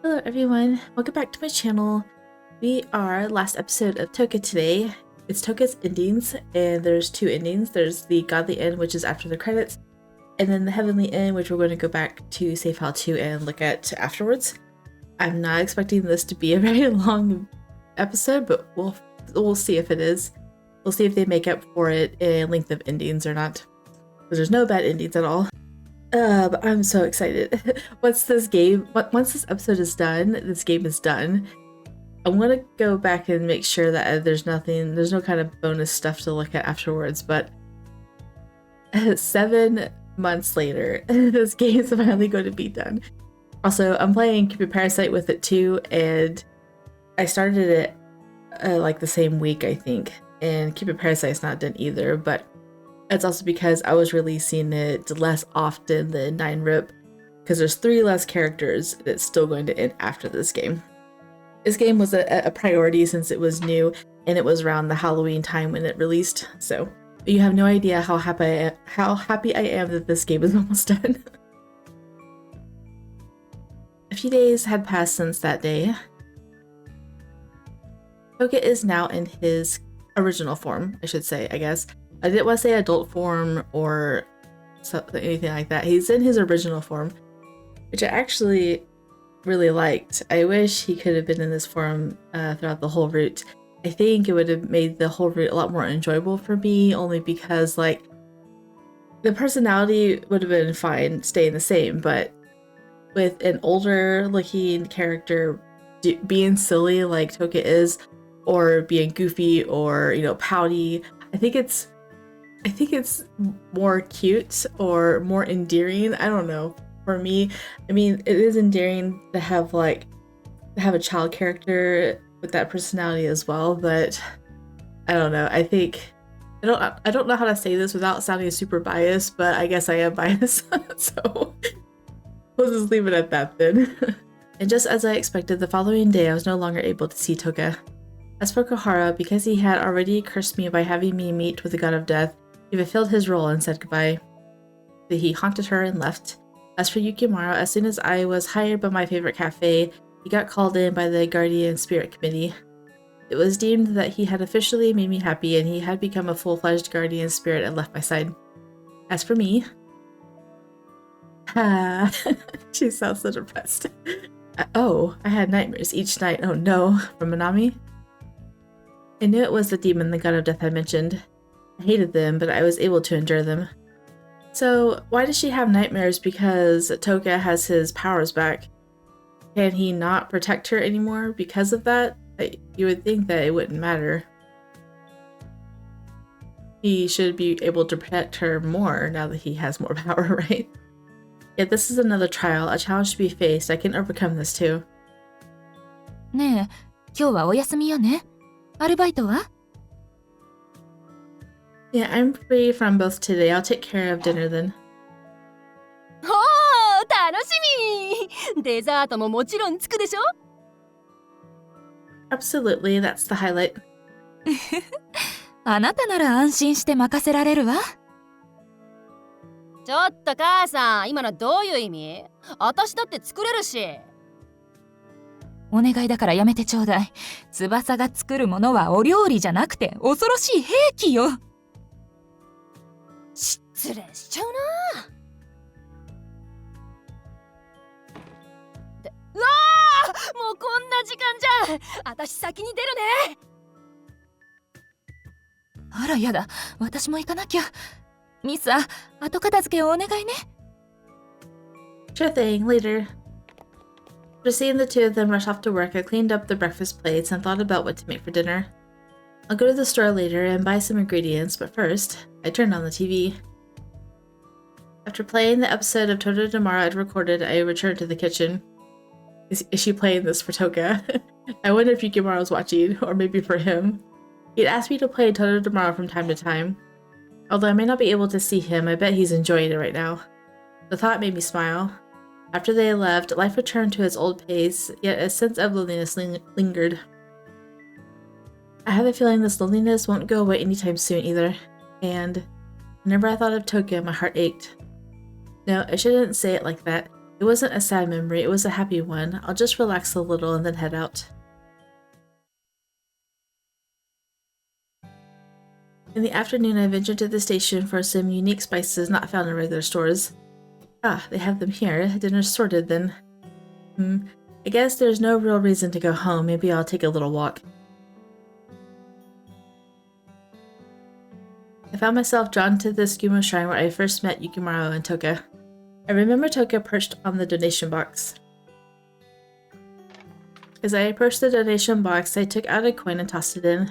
Hello everyone, welcome back to my channel. We are last episode of Toka today. It's Toka's endings, and there's two endings. There's the godly end, which is after the credits, and then the heavenly end, which we're going to go back to save file 2 and look at afterwards. I'm not expecting this to be a very long episode, but we'll see if it is. We'll see if they make up for it in length of endings or not. Because there's no bad endings at all. But I'm so excited. Once this episode is done, this game is done. I'm gonna go back and make sure that there's no kind of bonus stuff to look at afterwards, but 7 months later, this game is finally going to be done. Also, I'm playing Keep Your Parasite with it too, and I started it like the same week, I think, and Keep Your Parasite's not done either, but it's also because I was releasing it less often than R.I.P, because there's 3 less characters and it's still going to end after this game. This game was a priority since it was new and it was around the Halloween time when it released, so you have no idea how happy I am that this game is almost done. A few days had passed since that day. Toka is now in his original form, I should say, I guess. I didn't want to say adult form or anything like that. He's in his original form, which I actually really liked. I wish he could have been in this form throughout the whole route. I think it would have made the whole route a lot more enjoyable for me, only because like the personality would have been fine staying the same, but with an older looking character being silly like Toka is, or being goofy or, you know, pouty, I think it's more cute or more endearing. I don't know. For me, I mean, it is endearing to have a child character with that personality as well, but I don't know. I don't know how to say this without sounding super biased, but I guess I am biased. So we'll just leave it at that then. And just as I expected, the following day I was no longer able to see Toka. As for Kohara, because he had already cursed me by having me meet with the god of death, he fulfilled his role and said goodbye. He haunted her and left. As for Yukimaro, as soon as I was hired by my favorite cafe, he got called in by the Guardian Spirit Committee. It was deemed that he had officially made me happy and he had become a full-fledged Guardian Spirit and left my side. As for me... she sounds so depressed. Oh, I had nightmares each night. Oh no, from Minami? I knew it was the demon the god of death had mentioned. I hated them, but I was able to endure them. So, why does she have nightmares? Because Toka has his powers back. Can he not protect her anymore because of that? You would think that it wouldn't matter. He should be able to protect her more now that he has more power, right? Yet this is another trial, a challenge to be faced. I can overcome this too. ねえ、今日はお休みよね。アルバイトは? Yeah, I'm free from both today. I'll take care of dinner then. おー、楽しみ! デザートももちろんつくでしょ? Absolutely, that's the highlight. あなたなら安心して任せられるわ。ちょっと母さん、今のどういう意味？私だって作れるし。お願いだからやめてちょうだい。翼が作るものはお料理じゃなくて恐ろしい兵器よ。失礼しちゃうな。うわー！もうこんな時間じゃん。私先に出るね。あらやだ、私も行かなきゃ。ミサ、後片付けをお願いね。Sure thing, later. After seeing the two of them rush off to work, I cleaned up the breakfast plates and thought about what to make for dinner. I'll go to the store later and buy some ingredients, but first, I turned on the TV. After playing the episode of Totoro Tomorrow I'd recorded, I returned to the kitchen. Is she playing this for Toka? I wonder if Yukimaro was watching, or maybe for him. He'd asked me to play Totoro Tomorrow from time to time. Although I may not be able to see him, I bet he's enjoying it right now. The thought made me smile. After they left, life returned to its old pace, yet a sense of loneliness lingered. I have a feeling this loneliness won't go away anytime soon either, and whenever I thought of Toka, my heart ached. No, I shouldn't say it like that. It It wasn't a sad memory, it was a happy one. I'll just relax a little and then head out. In the afternoon, I ventured to the station for some unique spices not found in regular stores. Ah, they have them here. Dinner's sorted then. I guess there's no real reason to go home. Maybe I'll take a little walk. I found myself drawn to the Skuma shrine where I first met Yukimaru and Toka. I remember Toka perched on the donation box. As I approached the donation box, I took out a coin and tossed it in.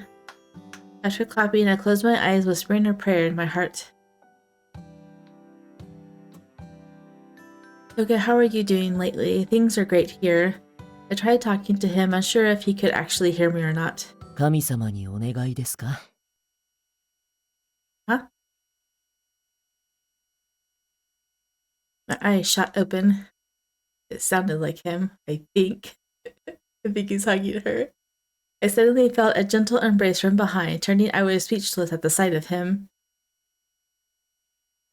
After clapping, I closed my eyes, whispering a prayer in my heart. Toka, how are you doing lately? Things are great here. I tried talking to him, unsure if he could actually hear me or not. 神様にお願いですか? Huh? My eyes shot open. It sounded like him, I think. I think he's hugging her. I suddenly felt a gentle embrace from behind. Turning, I was speechless at the sight of him.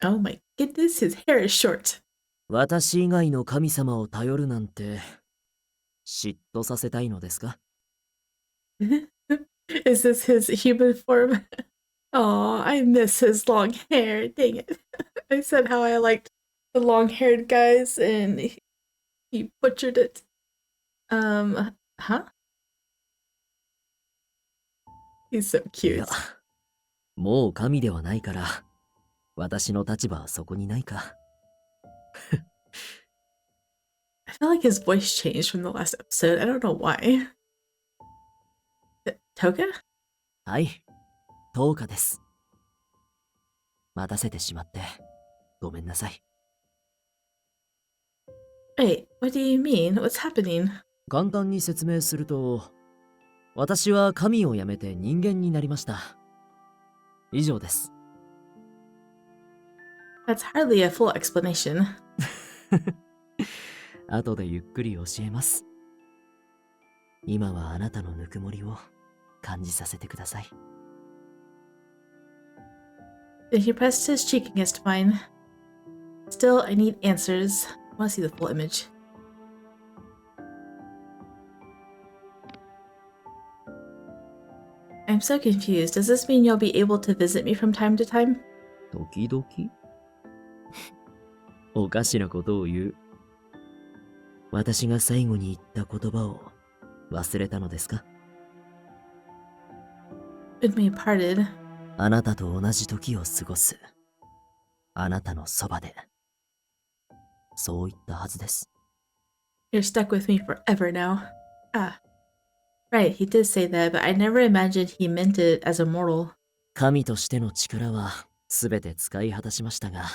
Oh my goodness, his hair is short. 私以外の神様を頼るなんて嫉妬させたいのですか? Is this his human form? Aw, I miss his long hair. Dang it. I said how I liked the long-haired guys and he butchered it. Huh? He's so いや、 cute. もう神ではないから私の立場はそこにないか。I feel like his voice changed from the last episode. I don't know why. Toka? はい、トーカです。待たせてしまってごめんなさい。Wait, what do you mean? What's happening? 簡単に説明すると、私は神を辞めて人間になりました。以上です。That's hardly a full explanation. 後でゆっくり教えます。今はあなたのぬくもりを感じさせてください。Then he pressed his cheek against mine. Still, I need answers. I want to see the full image. I'm so confused. Does this mean you'll be able to visit me from time to time? 時々おかしなことを言う。私が最後に言った言葉を忘れたのですか? When we parted, あなたと同じ時を過ごす。あなたのそばで。そう言ったはずです。you're stuck with me forever now. Ah. Right, he did say that, but I never imagined he meant it as a mortal. 神としての力はすべて使い果たしましたが、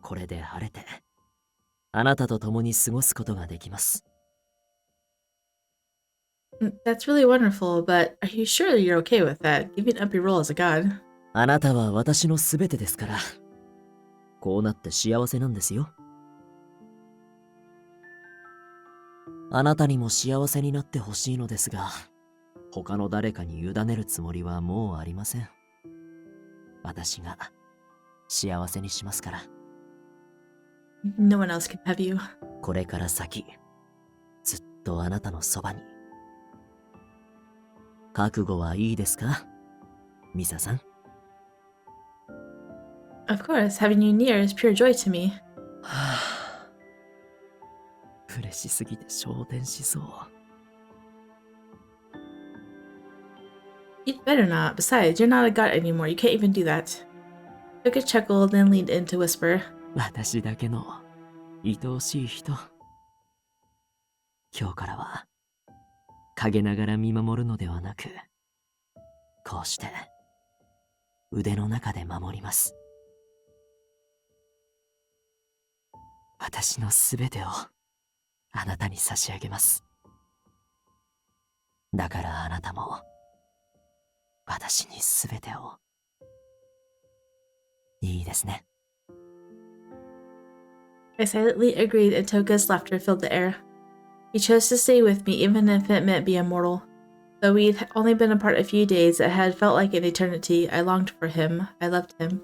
これで晴れて、あなたと共に過ごすことができます。That's really wonderful, but are you sure you're okay with that? Giving up your role as a god? あなたは私のすべてですから、こうなって幸せなんですよ。あなたにも幸せになってほしいのですが、他の誰かに委ねるつもりはもうありません。私が幸せにしますから。No one else can have you. これから先、ずっとあなたのそばに。覚悟はいいですか、ミサさん。Of course, having you near is pure joy to me. はぁ。嬉しすぎて昇天しそう。You'd better not. Besides, you're not a god anymore. You can't even do that. Took a chuckle, then leaned in to whisper. 私だけの愛おしい人。今日からは陰ながら見守るのではなく、こうして腕の中で守ります。私のすべてをあなたに差し上げます。だからあなたも私にすべてを。いいですね。I silently agreed and Toka's laughter filled the air. He chose to stay with me even if it meant being mortal. Though we'd only been apart a few days, it had felt like an eternity. I longed for him. I loved him.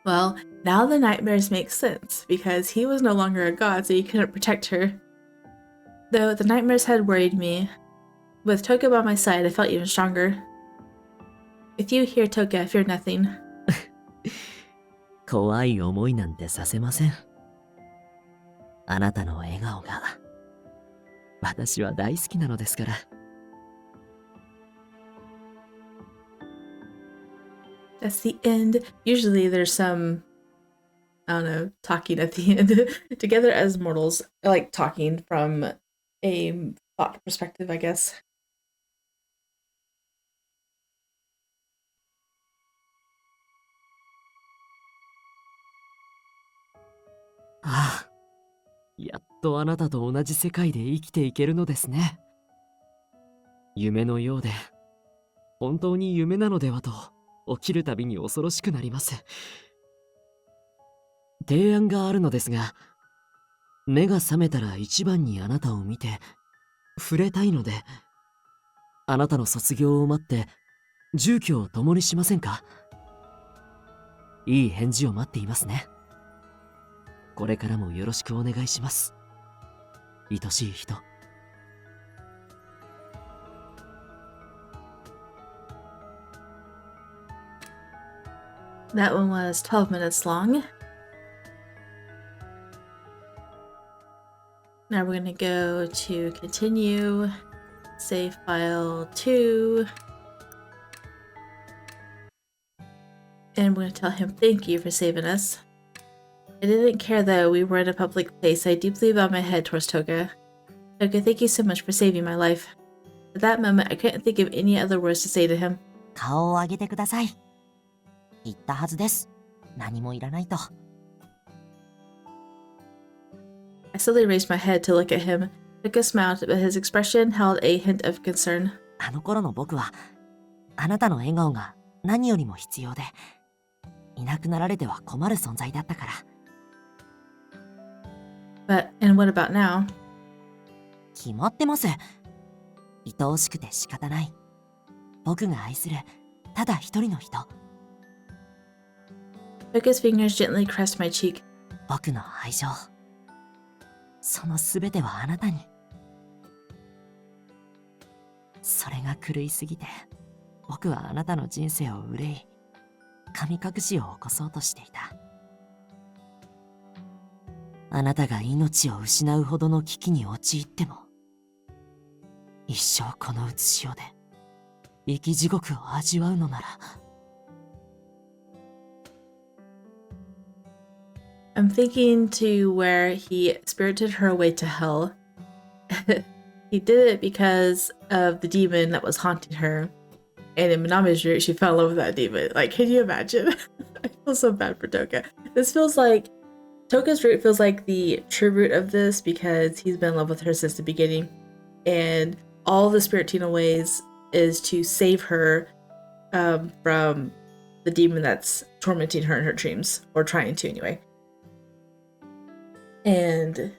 Well, now the nightmares make sense, because he was no longer a god, so he couldn't protect her. Though the nightmares had worried me, with Toka by my side, I felt even stronger. With you here, Toka, I fear nothing. 怖い思いなんてさせません。あなたの笑顔が私は大好きなのですから。That's the end. Usually there's some, I don't know, talking at the end. Together as mortals, I like talking from a thought perspective, I guess. Ah, やっとあなたと同じ世界で生きていけるのですね。夢のようで、本当に夢なのではと、起きるたびに恐ろしくなります。提案があるのですが、目が覚めたら一番にあなたを見て、触れたいので、あなたの卒業を待って、住居を共にしませんか？いい返事を待っていますね。これからもよろしくお願いします。愛しい人。That one was 12 minutes long. Now we're gonna go to continue, save file 2, and we're gonna tell him thank you for saving us. I didn't care that we were in a public place. I deeply bowed my head towards Toka. Toka, thank you so much for saving my life. At that moment, I couldn't think of any other words to say to him. 顔を上げてください。言ったはずです。何もいらないと。I slowly raised my head to look at him. Toka smiled, but his expression held a hint of concern. あの頃の僕は、あなたの笑顔が何よりも必要で、いなくなられては困る存在だったから。But, and what about now? 決まってます。愛おしくて仕方ない。僕が愛する、ただ一人の人。Toka's fingers gently caressed my cheek. 僕の愛情。そのすべてはあなたに。それが狂いすぎて、僕はあなたの人生を憂い、神隠しを起こそうとしていた。あなたが命を失うほどの危機に陥っても、一生このうつしおで生き地獄を味わうのなら。I'm thinking to where he spirited her away to hell. He did it because of the demon that was haunting her. And in Minami's route, she fell in love with that demon. Like, can you imagine? I feel so bad for Toka. This feels like Toka's route feels like the true root of this because he's been in love with her since the beginning. And all the Spiritina ways is to save her from the demon that's tormenting her in her dreams, or trying to anyway. And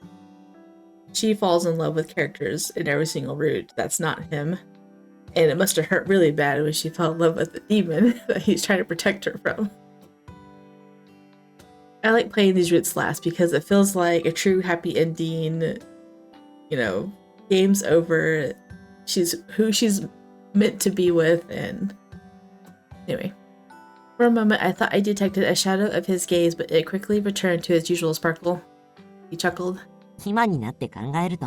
she falls in love with characters in every single route that's not him. And it must have hurt really bad when she fell in love with the demon that he's trying to protect her from. I like playing these routes last because it feels like a true happy ending. You know, game's over. She's who she's meant to be with, and anyway. For a moment, I thought I detected a shadow of his gaze, but it quickly returned to its usual sparkle. He chuckled. 今になって考えると、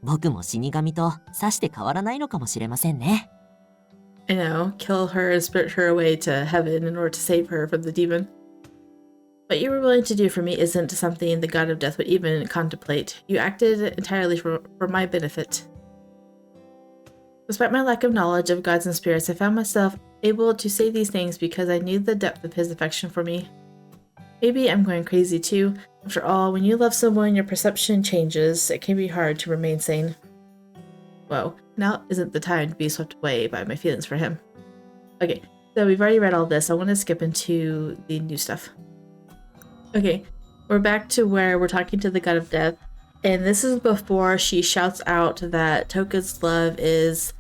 僕も死神とさして変わらないのかもしれませんね。I know, kill her and spirit her away to heaven in order to save her from the demon. What you were willing to do for me isn't something the god of death would even contemplate. You acted entirely for my benefit. Despite my lack of knowledge of gods and spirits, I found myself able to say these things because I knew the depth of his affection for me. Maybe I'm going crazy too. After all, when you love someone, your perception changes. It can be hard to remain sane. Whoa, now isn't the time to be swept away by my feelings for him. Okay, so we've already read all this. I want to skip into the new stuff. Okay, we're back to where we're talking to the god of death. And this is before she shouts out that Toka's love is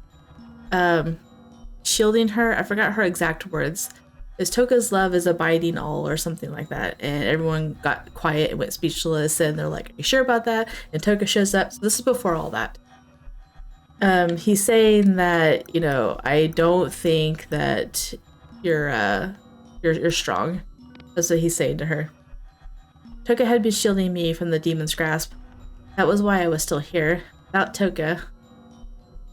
shielding her. I forgot her exact words. Is Toka's love is abiding all or something like that. And everyone got quiet and went speechless and they're like, are you sure about that? And Toka shows up. So this is before all that. He's saying that, you know, I don't think that you're strong. That's what he's saying to her. Toka had been shielding me from the demon's grasp. That was why I was still here. Without Toka.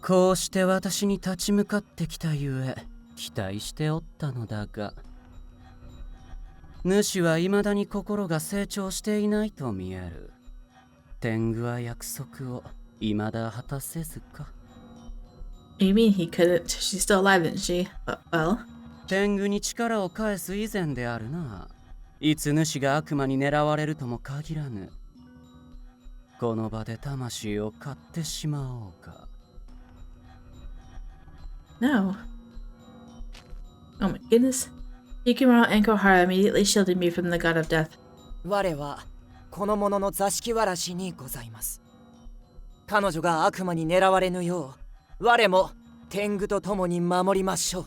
こうして私に立ち向かってきたゆえ期待しておったのだが主は未だに心が成長していないと見える天狗は約束を未だ果たせずか You mean he couldn't? She's still alive, isn't she? Well. 天狗に力を返す以前であるな。いつ主が悪魔に狙われるとも限らぬ。この場で魂を買ってしまおうか。No. Oh my goodness. Yukimura and Kohara immediately shielded me from the god of death. 我はこの者の座敷わらしにございます。彼女が悪魔に狙われぬよう、我も天狗と共に守りましょう。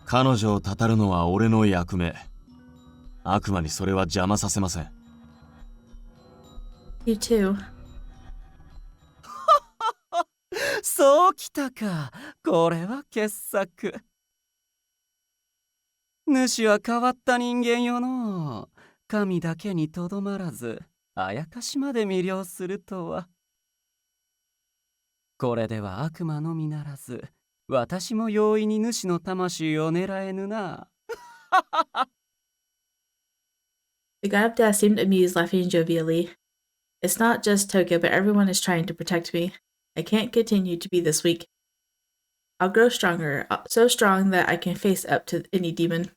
彼女をたたるのは俺の役目。悪魔にそれは邪魔させません。You too. そうきたか。これは傑作。主は変わった人間よの。神だけにとどまらず、あやかしまで魅了するとは。これでは悪魔のみならず、私も容易に主の魂を狙えぬな。The god of death seemed amused, laughing jovially. It's not just Toka, but everyone is trying to protect me. I can't continue to be this weak. I'll grow stronger, so strong that I can face up to any demon.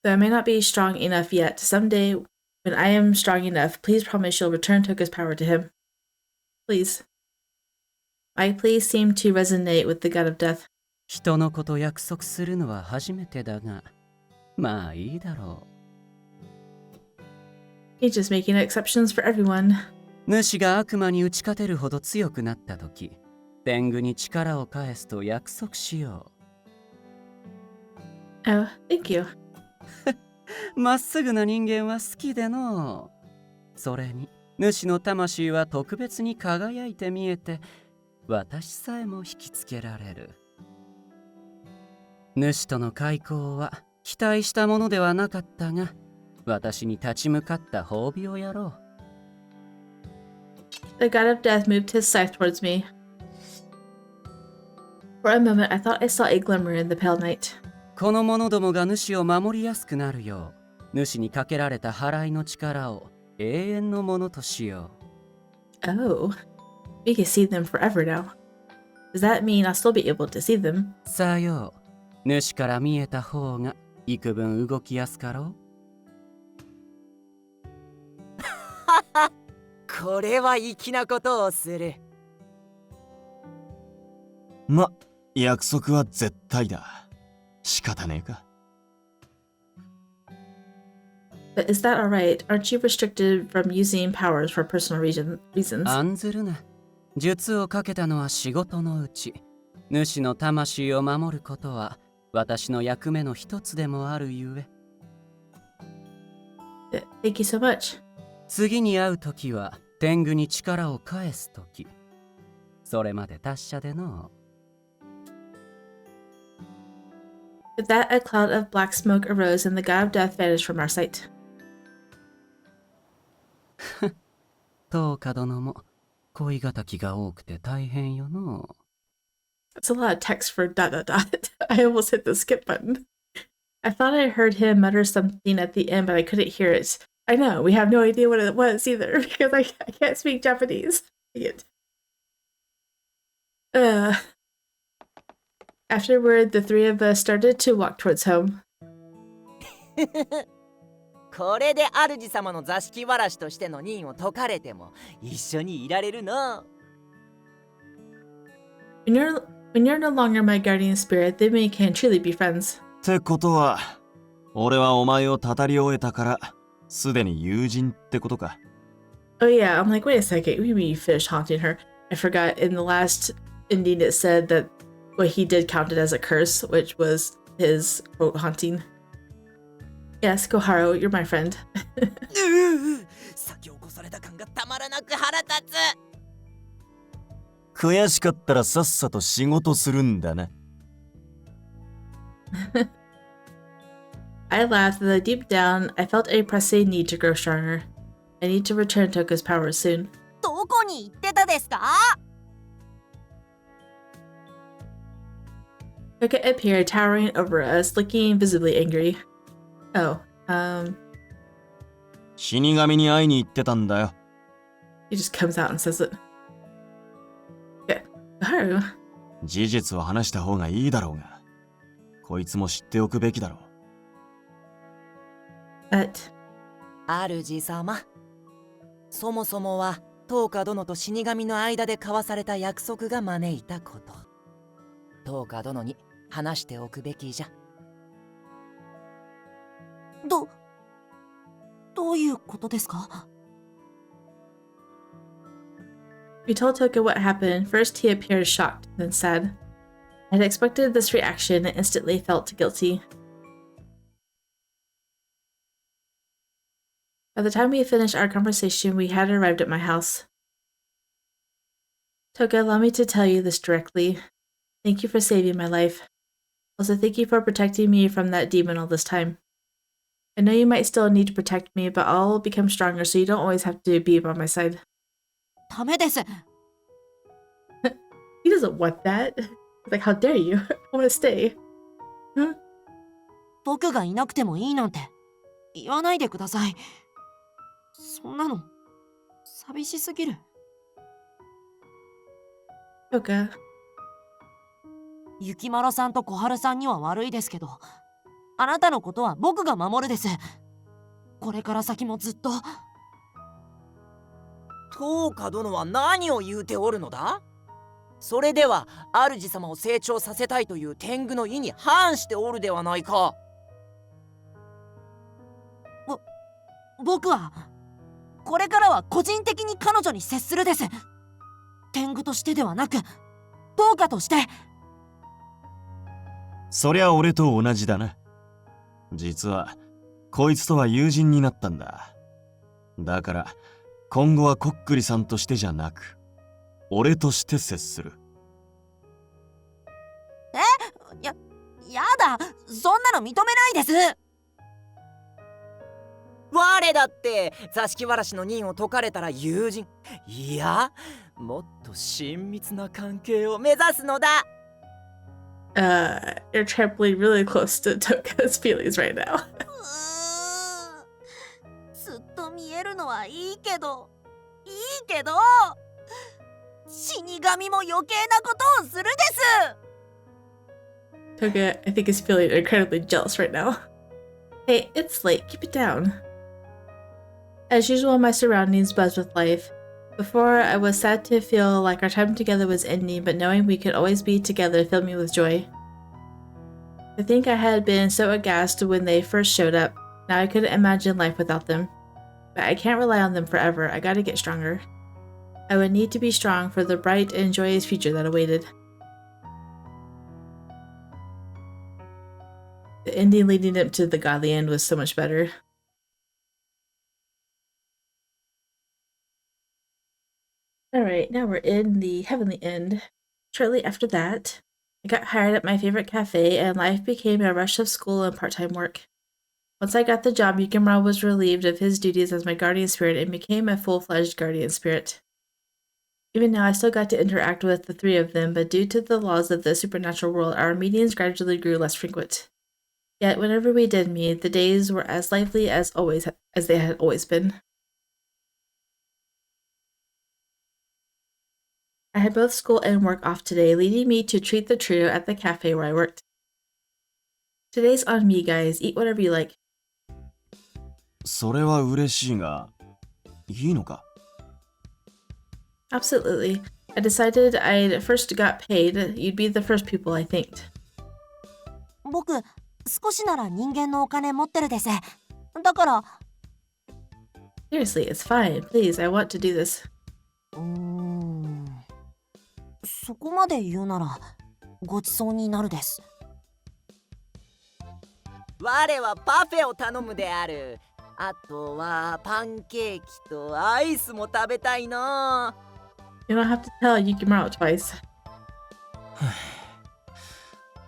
Though I may not be strong enough yet, someday when I am strong enough, please promise you'll return Toka's power to him. Please. My pleas seem to resonate with the god of death. 人のこと約束するのは初めてだが、まあいいだろう。He's just making exceptions for everyone. 主が悪魔に打ち勝てるほど強くなったとき、天狗に力を返すと約束しよう。Oh, thank you. まっすぐな人間は好きでの。それに、主の魂は特別に輝いて見えて、私さえも引きつけられる。主との開口は期待したものではなかったが、私に立ち向かった褒美をやろう。The god of death moved his scythe towards me. For a moment, I thought I saw a glimmer in the pale night. この者どもが主を守りやすくなるよう、主にかけられた払いの力を永遠のものとしよう。Oh, we can see them forever now. Does that mean I'll still be able to see them? さよう、主から見えた方が幾分動きやすかろう。これは粋なことをする。ま、約束は絶対だ。仕方ねえか。But is that alright? Aren't you restricted from using powers for personal reasons? 案ずるな。術をかけたのは仕事のうち。主の魂を守ることは私の役目の一つでもあるゆえ。Thank you so much. 次に会うときは天狗に力を返すとき。それまで達者での。With that, a cloud of black smoke arose and the god of death vanished from our sight. トーカ殿も恋敵が多くて大変よの。That's a lot of text for ... I almost hit the skip button. I thought I heard him mutter something at the end, but I couldn't hear it. I know, we have no idea what it was either, because I can't speak Japanese. Afterward, the three of us started to walk towards home. これで主様の座敷わらしとしての任を解かれても一緒にいられるの。When you're no longer my guardian spirit, then we can truly be friends. ってことは、俺はお前をたたり終えたから、すでに友人ってことか。Oh yeah, I'm like, wait a second, we finished haunting her. I forgot in the last ending it said that what he did counted as a curse, which was his quote haunting. Yes, Koharu, you're my friend. 先を越された感がたまらなく腹立つ。悔しかったらさっさと仕事するんだな。I laughed, though deep down, I felt a pressing need to grow stronger. I need to return Toka's powers soon. どこに行ってたですか？ Toka appeared, towering over us, looking visibly angry. Oh, 死神に会いに行ってたんだよ。he just comes out and says it. Okay, Koharu. 事実を話した方がいいだろうが、こいつも知っておくべきだろう。But 主様、そもそもはトーカ殿と死神の間で交わされた約束が招いたこと。トーカ殿に話しておくべきじゃ。どういうことですか？ we told Toka what happened. First, he appeared shocked, then sad. I had expected this reaction and instantly felt guilty. By the time we finished our conversation, we had arrived at my house. Toka, allow me to tell you this directly. Thank you for saving my life. Also, thank you for protecting me from that demon all this time. I know you might still need to protect me, but I'll become stronger so you don't always have to be by my side. ダメです。 He doesn't want that. He's like, how dare you? I want to stay. Huh? 僕がいなくてもいいなんて言わないでください。そんなの寂しすぎる。Toka. ゆきまろさんと小春さんには悪いですけど、あなたのことは僕が守るです。これから先もずっと。トーカ殿は何を言うておるのだ？それでは主様を成長させたいという天狗の意に反しておるではないか。僕はこれからは個人的に彼女に接するです。天狗としてではなく、トーカとして。そりゃ俺と同じだな。実はこいつとは友人になったんだ。だから今後はこっくりさんとしてじゃなく、俺として接する。やだ、そんなの認めないです。我だって座敷わらしの任を解かれたら友人、いやもっと親密な関係を目指すのだ。You're trampling really close to Toka's feelings right now. ずっと見えるのはいいけど死神も余計なことをするです。 Toka, I think, is feeling incredibly jealous right now. Hey, it's late. Keep it down. As usual, my surroundings buzzed with life. Before, I was sad to feel like our time together was ending, but knowing we could always be together filled me with joy. I think I had been so aghast when they first showed up. Now I couldn't imagine life without them. But I can't rely on them forever. I gotta get stronger. I would need to be strong for the bright and joyous future that awaited. The ending leading up to the godly end was so much better. Alright, now we're in the heavenly end. Shortly after that, I got hired at my favorite cafe and life became a rush of school and part-time work. Once I got the job, Yukimura was relieved of his duties as my guardian spirit and became a full-fledged guardian spirit. Even now, I still got to interact with the three of them, but due to the laws of the supernatural world, our meetings gradually grew less frequent. Yet, whenever we did meet, the days were as lively as they had always been. I had both school and work off today, leading me to treat the trio at the cafe where I worked. Today's on me, guys. Eat whatever you like. それは嬉しいが、いいのか? Absolutely. I decided I'd first got paid. You'd be the first people I thanked. 僕、少しなら人間のお金持ってるです。だから。Seriously, it's fine. Please, I want to do this. そこまで言うなら、ごちそうになるです。我はパフェを頼むである。あとはパンケーキとアイスも食べたいな。You don't have to tell Yukimaro twice.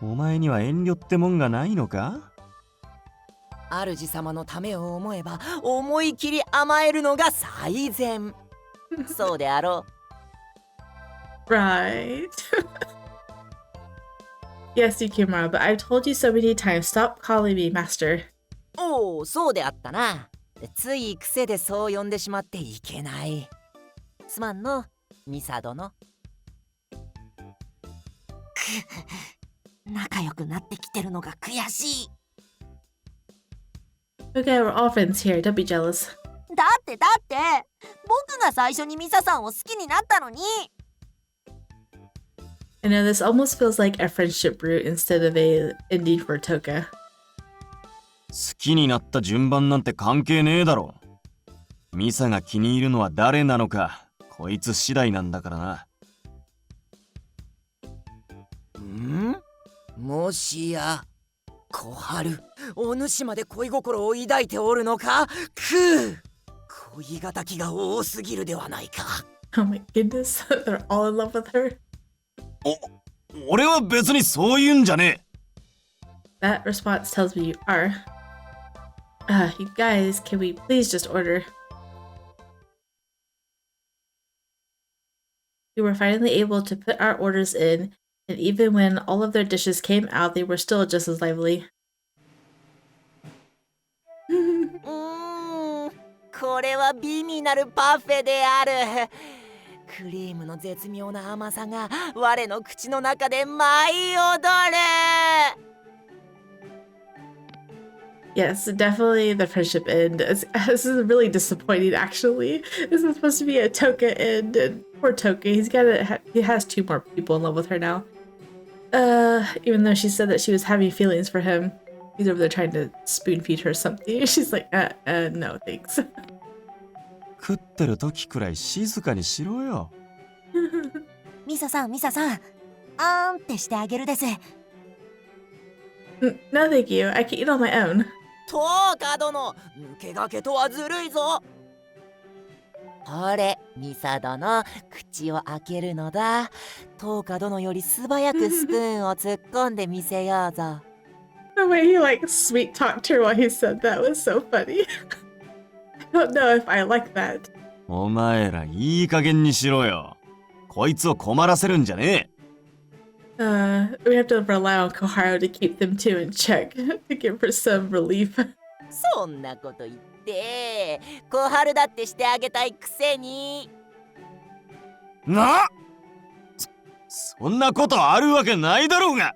お前には遠慮ってもんがないのか？主様のためを思えば思い切り甘えるのが最善。そうであろう。Right. Yes, Yukimaro, but I've told you so many times, stop calling me master. おお、そうであったな。つい癖でそう呼んでしまっていけない。すまんの、ミサ殿。仲良くなってきてるのが悔しい。Okay, we're all friends here, don't be jealous. だって僕が最初にミサさんを好きになったのに。I know this almost feels like a friendship route instead of a ending for Toka. 好きになった順番なんて関係ねえだろ。ミサが気に入るのは誰なのか、こいつ次第なんだからな。もしや小春、お主まで恋心を抱いておるのか？恋敵が多すぎるではないか。Oh my goodness, they're all in love with her. 俺は別にそういうんじゃねえ。 That response tells me you are. You guys, can we please just order? We were finally able to put our orders in, and even when all of their dishes came out, they were still just as lively. これは美味なるパフェである。クリームの絶妙な甘さが我の口の中で舞い踊る。Yes, definitely the friendship end. This is really disappointing, actually. This is supposed to be a Toka end, and poor Toka, he has 2 more people in love with her now. Even though she said that she was having feelings for him, he's over there trying to spoon feed her something. She's like, no, thanks. 食ってる時くらい静かにしろよ。ミサさん、あーんってしてあげるです。No, thank you. I can eat on my own. トーカ殿、抜け駆けとはずるいぞ。ほれ、ミサ殿、口を開けるのだ。トーカ殿より素早くスプーンを突っ込んでみせようぞ。The way he like sweet talked her while he said that was so funny. I don't know if I like that. お前らいい加減にしろよ。こいつを困らせるんじゃねえ。We have to rely on Koharu to keep them two in check to give her some relief. そんなこと言って、小春だってしてあげたいくせに。そんなことあるわけないだろうが。は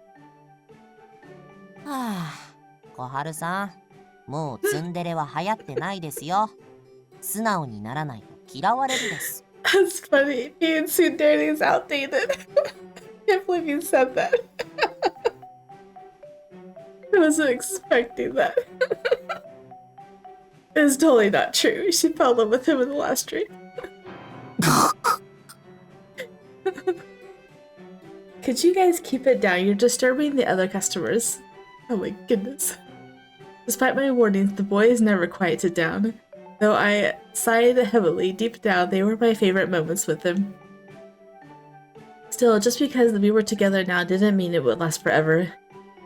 あ、小春さん、もうツンデレは流行ってないですよ。素直にならないと嫌われるです。That's funny. Being tsundere is outdated. I can't believe you said that. I wasn't expecting that. It's totally not true. She fell in love with him in the last dream. Could you guys keep it down? You're disturbing the other customers. Oh my goodness. Despite my warnings, the boys never quieted down. Though I sighed heavily, deep down they were my favorite moments with him. Still, just because we were together now didn't mean it would last forever.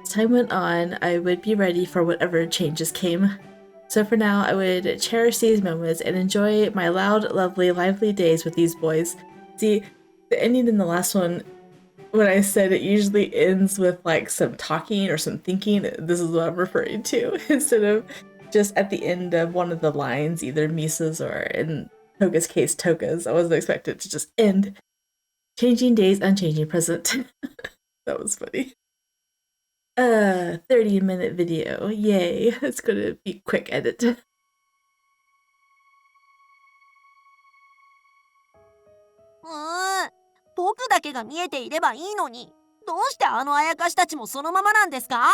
As time went on, I would be ready for whatever changes came. So for now, I would cherish these moments and enjoy my loud, lovely, lively days with these boys. See, the ending in the last one, when I said it usually ends with like some talking or some thinking, this is what I'm referring to, instead of just at the end of one of the lines, either Misa's or in Toka's case, Toka's. I wasn't expecting it to just end. Changing days, unchanging present. That was funny. 30-minute video. Yay. It's gonna be quick edit. 僕だけが見えていればいいのに、どうしてあのあやかしたちもそのままなんですか？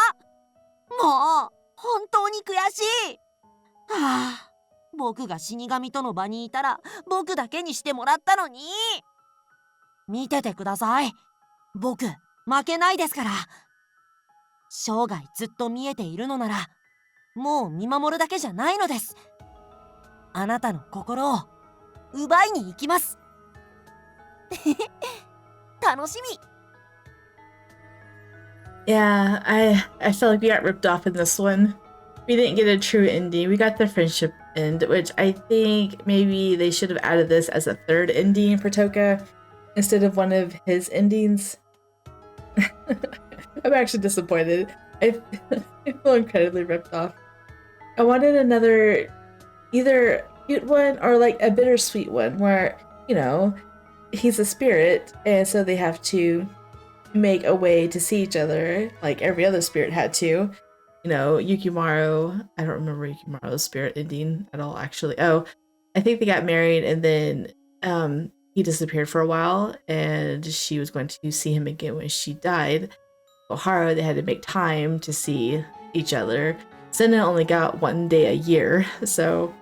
もう本当に悔しい。はあ、僕が死神との場にいたら僕だけにしてもらったのに。見ててください。僕負けないですから。生涯ずっと見えているのならもう見守るだけじゃないのです。あなたの心を奪いに行きます。楽しみ。 Yeah, I felt like we got ripped off in this one. We didn't get a true ending. We got the friendship end, which I think maybe they should have added this as a third ending for Toka instead of one of his endings. I'm actually disappointed. I feel incredibly ripped off. I wanted another, either cute one or like a bittersweet one where, you know, he's a spirit and so they have to make a way to see each other like every other spirit had to. You know, Yukimaru, I don't remember Yukimaru's spirit ending at all actually. Oh, I think they got married and then he disappeared for a while and she was going to see him again when she died. Ohara, they had to make time to see each other. Senna only got 1 day a year, so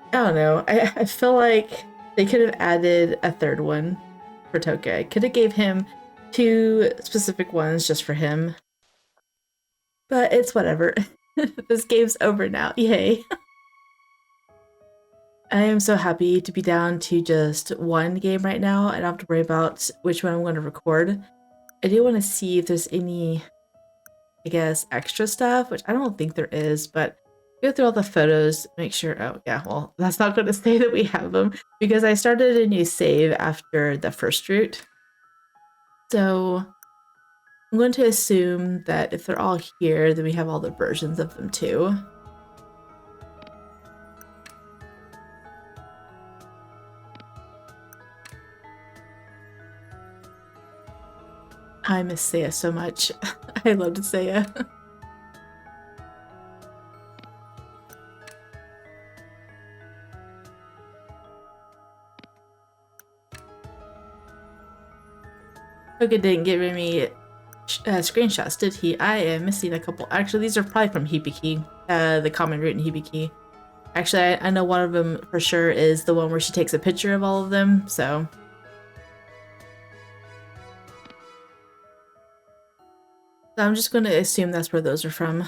I don't know. I feel like they could have added a third one for Toka. I could have gave him 2 specific ones just for him. But it's whatever. This game's over now. Yay. I am so happy to be down to just 1 game right now. I don't have to worry about which one I'm going to record. I do want to see if there's any, I guess, extra stuff, which I don't think there is, but go through all the photos, make sure, oh yeah, well, that's not going to say that we have them because I started a new save after the first route. So I'm going to assume that if they're all here, then we have all the versions of them too. I miss Seiya so much. I loved Seiya. Toka didn't give me screenshots, did he? I am missing a couple. Actually, these are probably from Hibiki, the common route in Hibiki. Actually, I know one of them for sure is the one where she takes a picture of all of them, so. So I'm just going to assume that's where those are from.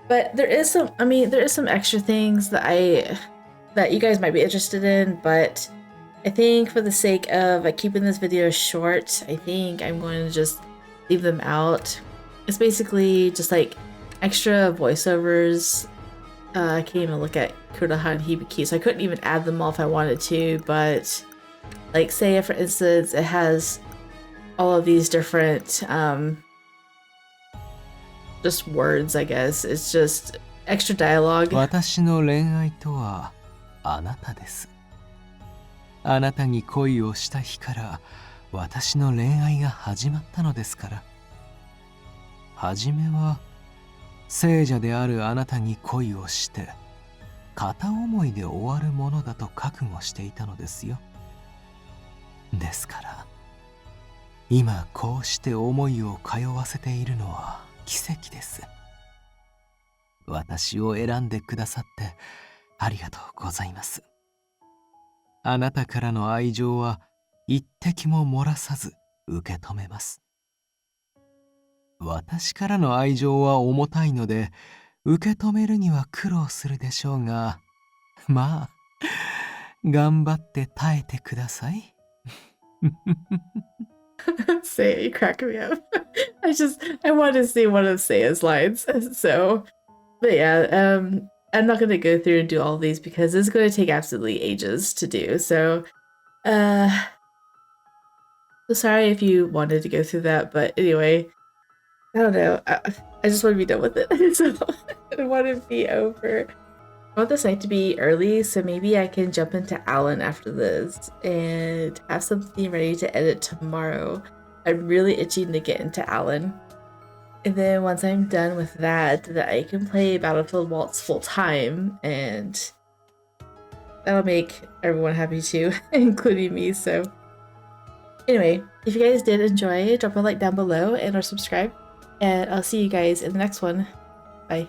But there is some, I mean, there is some extra things that you guys might be interested in, but I think for the sake of keeping this video short, I think I'm going to just leave them out. It's basically just like extra voiceovers. I can't even look at Kuroha and Hibiki, so I couldn't even add them all if I wanted to, but like say for instance, it has all of these different just words, I guess. It's just extra dialogue. 私の恋愛とはあなたです。あなたに恋をした日から私の恋愛が始まったのですから。はじめは聖者であるあなたに恋をして片思いで終わるものだと覚悟していたのですよ。ですから今こうして思いを通わせているのは奇跡です。私を選んでくださってありがとうございます。あなたからの愛情は一滴も漏らさず受け止めます。私からの愛情は重たいので受け止めるには苦労するでしょうが、まあ頑張って耐えてください。Say, you crack me up. I want to see one of Seiya's lines. So, but yeah, I'm not going to go through and do all of these because it's going to take absolutely ages to do. So, sorry if you wanted to go through that, but anyway, I don't know. I just want to be done with it. So, I want to be over. I want this night to be early, so maybe I can jump into Alan after this and have something ready to edit tomorrow. I'm really itching to get into Alan. And then once I'm done with that, I can play Battlefield Waltz full time, and that'll make everyone happy too, including me. So anyway, if you guys did enjoy, drop a like down below and or subscribe, and I'll see you guys in the next one. Bye.